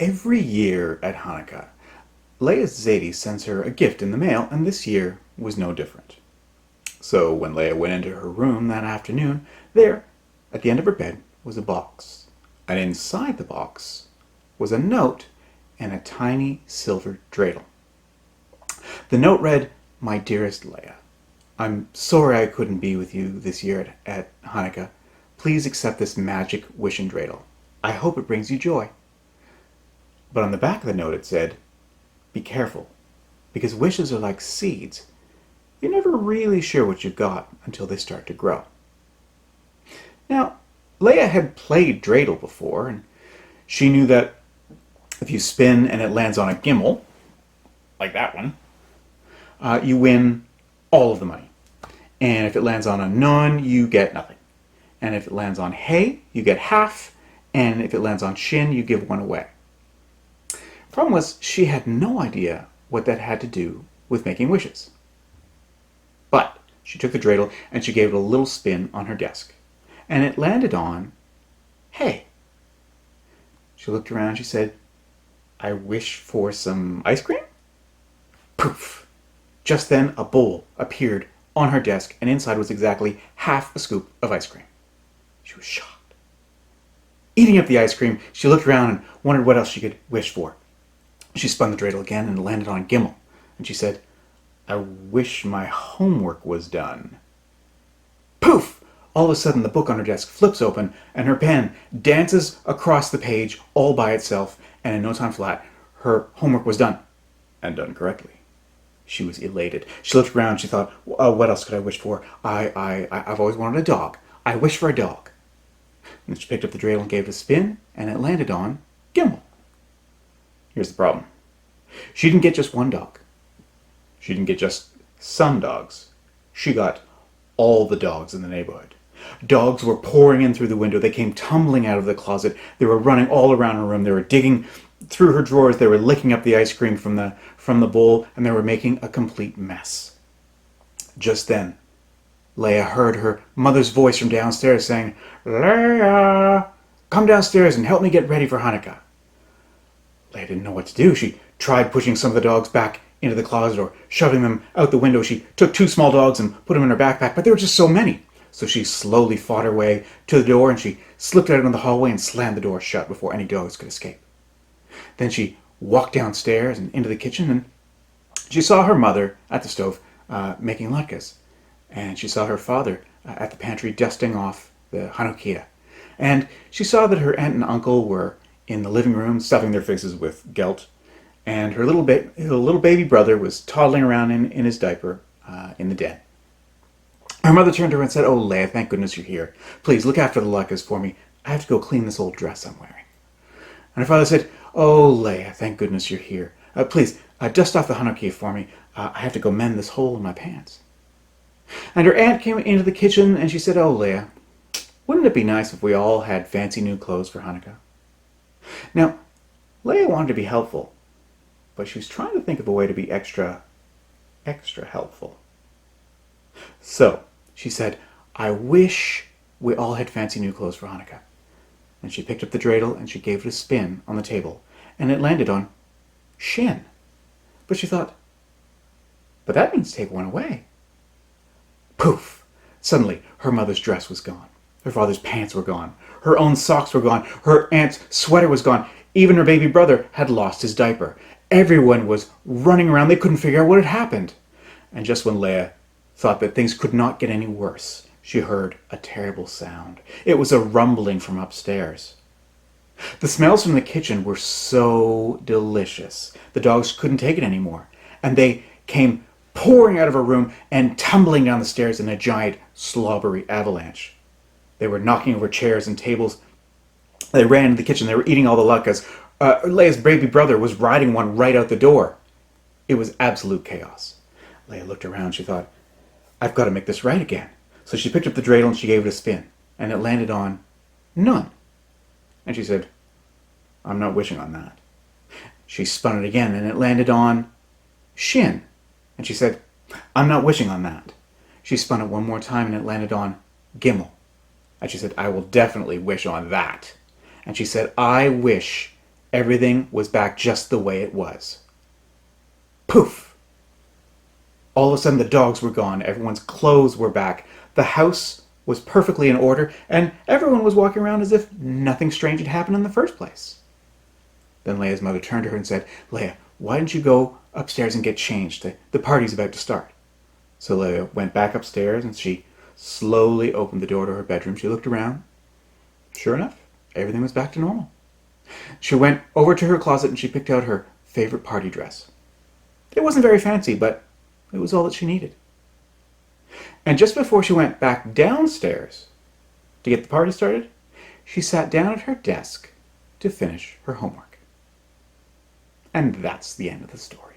Every year at Hanukkah, Leah's Zadie sends her a gift in the mail, and this year was no different. So when Leah went into her room that afternoon, there, at the end of her bed, was a box. And inside the box was a note and a tiny silver dreidel. The note read, "My dearest Leah, I'm sorry I couldn't be with you this year at Hanukkah. Please accept this magic wishing dreidel. I hope it brings you joy." But on the back of the note it said, "Be careful, because wishes are like seeds. You're never really sure what you've got until they start to grow." Now, Leah had played dreidel before, and she knew that if you spin and it lands on a gimmel, like that one, you win all of the money. And if it lands on a nun, you get nothing. And if it lands on hay, you get half. And if it lands on shin, you give one away. The problem was she had no idea what that had to do with making wishes. But she took the dreidel and she gave it a little spin on her desk. And it landed on hay. She looked around and she said, "I wish for some ice cream?" Poof! Just then a bowl appeared on her desk, and inside was exactly half a scoop of ice cream. She was shocked. Eating up the ice cream, she looked around and wondered what else she could wish for. She spun the dreidel again and it landed on gimmel, and she said, "I wish my homework was done." Poof! All of a sudden the book on her desk flips open and her pen dances across the page all by itself, and in no time flat, her homework was done, and done correctly. She was elated. She looked around. She thought, what else could I wish for? I've always wanted a dog. I wish for a dog. And she picked up the dreidel and gave it a spin, and it landed on gimmel. Here's the problem. She didn't get just one dog. She didn't get just some dogs. She got all the dogs in the neighborhood. Dogs were pouring in through the window. They came tumbling out of the closet. They were running all around her room. They were digging through her drawers. They were licking up the ice cream from the bowl, and they were making a complete mess. Just then, Leah heard her mother's voice from downstairs saying, "Leah, come downstairs and help me get ready for Hanukkah." Leah didn't know what to do. She tried pushing some of the dogs back into the closet or shoving them out the window. She took 2 small dogs and put them in her backpack, but there were just so many. So she slowly fought her way to the door, and she slipped out into the hallway and slammed the door shut before any dogs could escape. Then she walked downstairs and into the kitchen, and she saw her mother at the stove making latkes. And she saw her father at the pantry dusting off the Hanukkah. And she saw that her aunt and uncle were in the living room stuffing their faces with gelt. And her little baby brother was toddling around in his diaper in the den. Her mother turned to her and said, "Oh, Leah, thank goodness you're here. Please look after the latkes for me. I have to go clean this old dress I'm wearing." And her father said, "Oh, Leah, thank goodness you're here. Please, dust off the Hanukkah for me. I have to go mend this hole in my pants." And her aunt came into the kitchen and she said, "Oh, Leah, wouldn't it be nice if we all had fancy new clothes for Hanukkah?" Now, Leah wanted to be helpful, but she was trying to think of a way to be extra helpful. So she said, "I wish we all had fancy new clothes for Hanukkah." And she picked up the dreidel and she gave it a spin on the table, and it landed on shin. But she thought, but that means take one away. Poof! Suddenly, her mother's dress was gone. Her father's pants were gone. Her own socks were gone. Her aunt's sweater was gone. Even her baby brother had lost his diaper. Everyone was running around. They couldn't figure out what had happened. And just when Leah thought that things could not get any worse, she heard a terrible sound. It was a rumbling from upstairs. The smells from the kitchen were so delicious. The dogs couldn't take it anymore, and they came pouring out of her room and tumbling down the stairs in a giant slobbery avalanche. They were knocking over chairs and tables. They ran into the kitchen. They were eating all the latkes. Leah's baby brother was riding one right out the door. It was absolute chaos. Leah looked around. She thought, I've got to make this right again. So she picked up the dreidel and she gave it a spin, and it landed on none. And she said, I'm not wishing on that. She spun it again and it landed on shin. And she said, I'm not wishing on that. She spun it one more time and it landed on gimmel. And she said, I will definitely wish on that. And she said, I wish Everything was back just the way it was. Poof! All of a sudden the dogs were gone, everyone's clothes were back, the house was perfectly in order, and everyone was walking around as if nothing strange had happened in the first place. Then Leah's mother turned to her and said, "Leah, why didn't you go upstairs and get changed? The party's about to start." So Leah went back upstairs and she slowly opened the door to her bedroom. She looked around. Sure enough, everything was back to normal. She went over to her closet and she picked out her favorite party dress. It wasn't very fancy, but it was all that she needed. And just before she went back downstairs to get the party started, she sat down at her desk to finish her homework. And that's the end of the story.